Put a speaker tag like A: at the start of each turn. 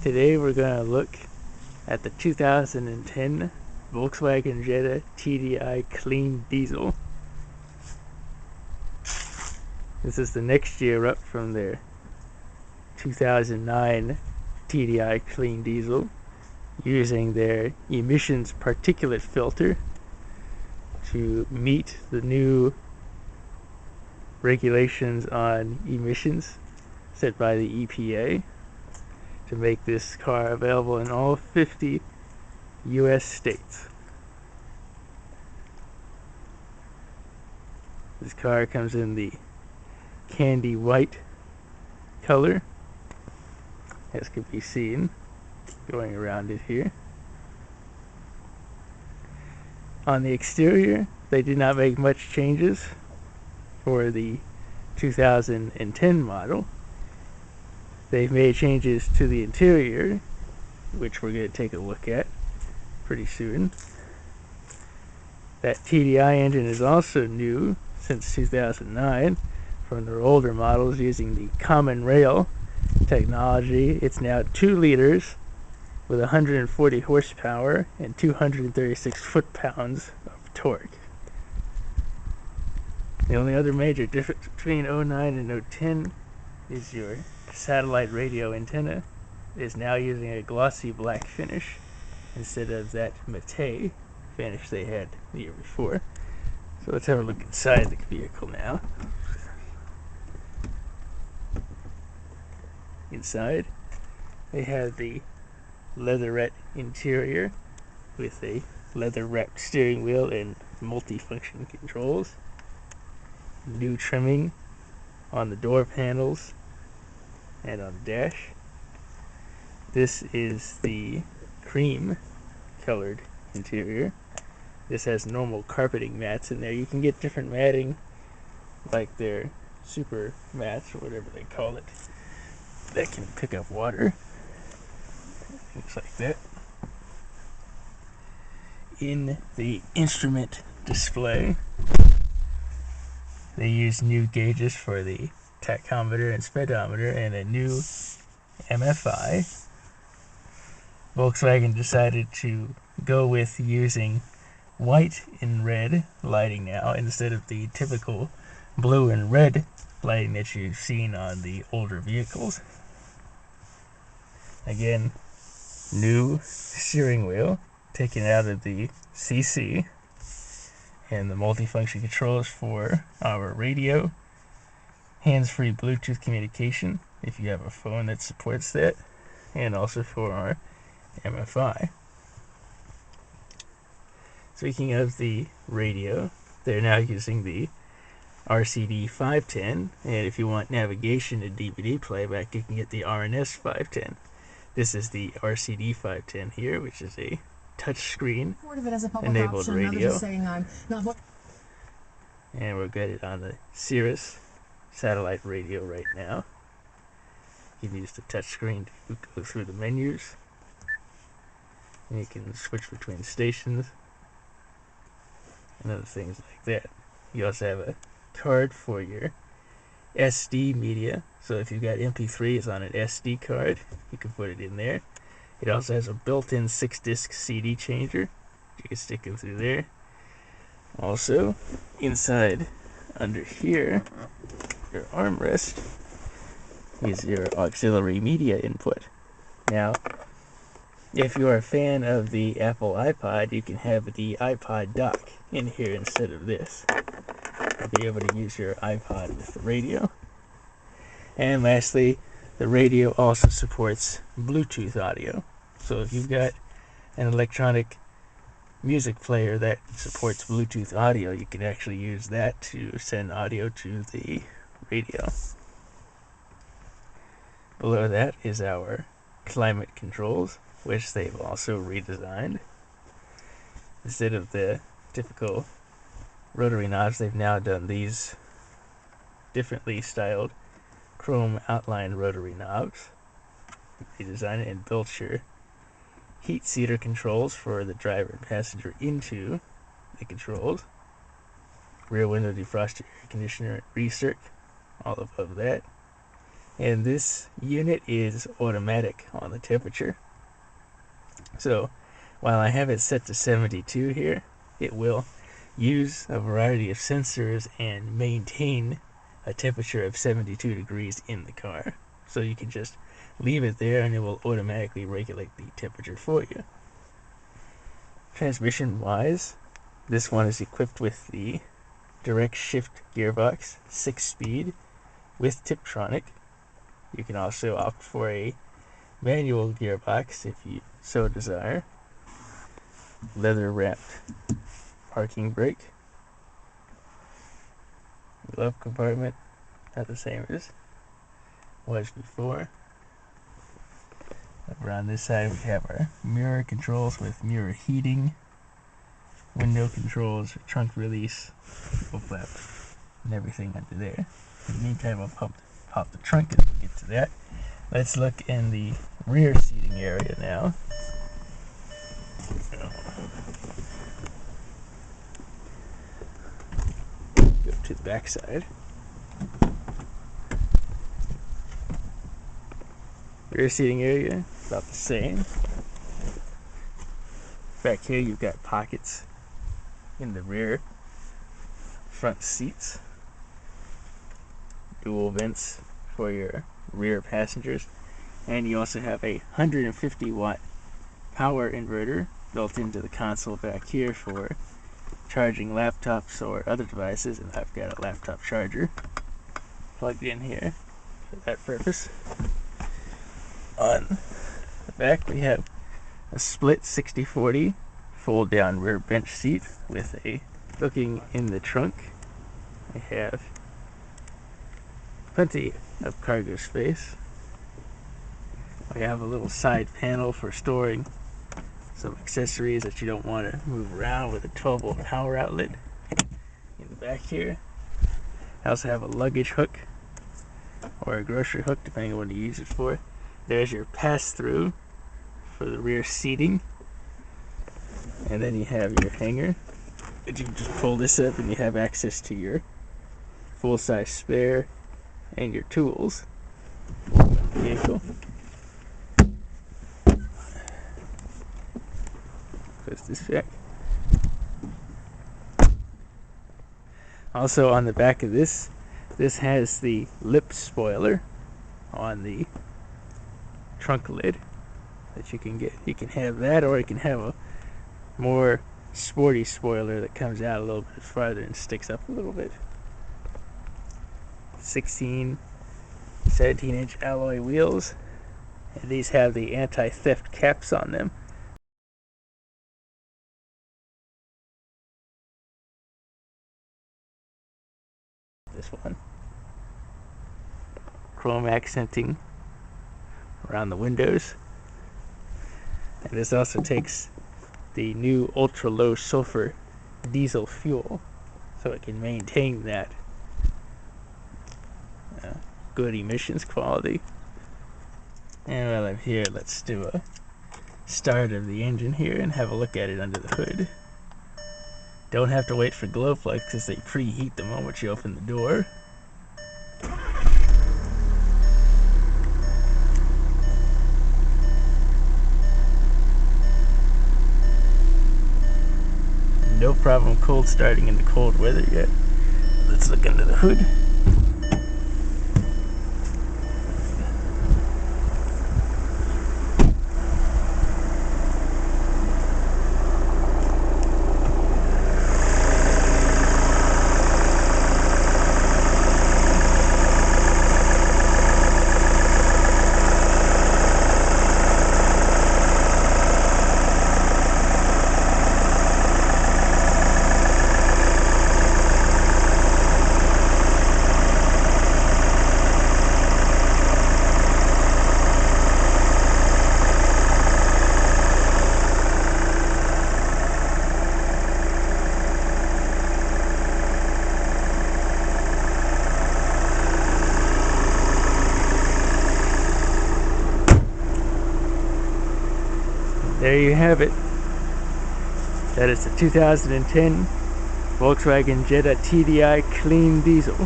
A: Today we're going to look at the 2010 Volkswagen Jetta TDI Clean Diesel. This is the next year up from their 2009 TDI Clean Diesel, using their emissions particulate filter to meet the new regulations on emissions set by the EPA, to make this car available in all 50 US states. This car comes in the candy white color, as can be seen going around it here. On the exterior, they did not make much changes for the 2010 model. They've made changes to the interior, which we're going to take a look at pretty soon. That TDI engine is also new since 2009 from their older models, using the common rail technology. It's now 2 liters with 140 horsepower and 236 foot-pounds of torque. The only other major difference between 09 and 010 is your satellite radio antenna is now using a glossy black finish instead of that matte finish they had the year before. So let's have a look inside the vehicle now. Inside, they have the leatherette interior with a leather-wrapped steering wheel and multi-function controls. New trimming on the door panels and on the dash. This is the cream colored interior. This has normal carpeting mats in there. You can get different matting, like their super mats or whatever they call it, that can pick up water. Looks like that. In the instrument display, they use new gauges for the tachometer and speedometer and a new MFI. Volkswagen decided to go with using white and red lighting now instead of the typical blue and red lighting that you've seen on the older vehicles. Again, new steering wheel taken out of the CC, and the multifunction controls for our radio, hands-free Bluetooth communication if you have a phone that supports that, and also for our MFI. Speaking of the radio, they're now using the RCD 510, and if you want navigation and DVD playback, you can get the RNS 510. This is the RCD 510 here, which is a touchscreen enabled radio. And we'll get it on the Cirrus satellite radio right now. You can use the touchscreen to go through the menus, and you can switch between stations and other things like that. You also have a card for your SD media, so if you've got MP3s on an SD card, you can put it in there. It also has a built-in 6-disc CD changer you can stick in through there. Also, inside under here, your armrest is your auxiliary media input. Now, if you are a fan of the Apple iPod, you can have the iPod dock in here instead of this. You'll be able to use your iPod with the radio. And lastly, the radio also supports Bluetooth audio. So if you've got an electronic music player that supports Bluetooth audio, you can actually use that to send audio to the radio. Below that is our climate controls, which they've also redesigned. Instead of the typical rotary knobs, they've now done these differently styled chrome outline rotary knobs. Redesigned it and built your heat seater controls for the driver and passenger into the controls. Rear window defroster, air conditioner, recirc, all above that. And this unit is automatic on the temperature. So while I have it set to 72 here, it will use a variety of sensors and maintain a temperature of 72 degrees in the car. So you can just leave it there and it will automatically regulate the temperature for you. Transmission wise, this one is equipped with the direct shift gearbox, 6-speed with Tiptronic. You can also opt for a manual gearbox if you so desire. Leather wrapped parking brake. Glove compartment, not the same as was before. Over on this side we have our mirror controls with mirror heating, window controls, trunk release, full flap, and everything under there. In the meantime, I'll pop the trunk and we'll get to that. Let's look in the rear seating area now. Go to the back side. Rear seating area, about the same. Back here you've got pockets in the rear front seats. Dual vents for your rear passengers. And you also have a 150 watt power inverter built into the console back here for charging laptops or other devices. And I've got a laptop charger plugged in here for that purpose. On the back we have a split 60/40 fold down rear bench seat with a looking in the trunk. I have plenty of cargo space. I have a little side panel for storing some accessories that you don't want to move around with a 12-volt power outlet in the back here. I also have a luggage hook or a grocery hook depending on what you use it for. There's your pass-through for the rear seating. And then you have your hanger. You just pull this up and you have access to your full-size spare and your tools in the vehicle. Close this back. Also on the back of this has the lip spoiler on the trunk lid that you can get. You can have that, or you can have a more sporty spoiler that comes out a little bit farther and sticks up a little bit. 17-inch alloy wheels, and these have the anti-theft caps on them. This one. Chrome accenting around the windows. And this also takes the new ultra low sulfur diesel fuel, so it can maintain that good emissions quality. And while I'm here, let's do a start of the engine here and have a look at it under the hood. Don't have to wait for glow plugs because they preheat the moment you open the door. No problem cold starting in the cold weather yet. Let's look under the hood. There you have it. That is the 2010 Volkswagen Jetta TDI Clean Diesel.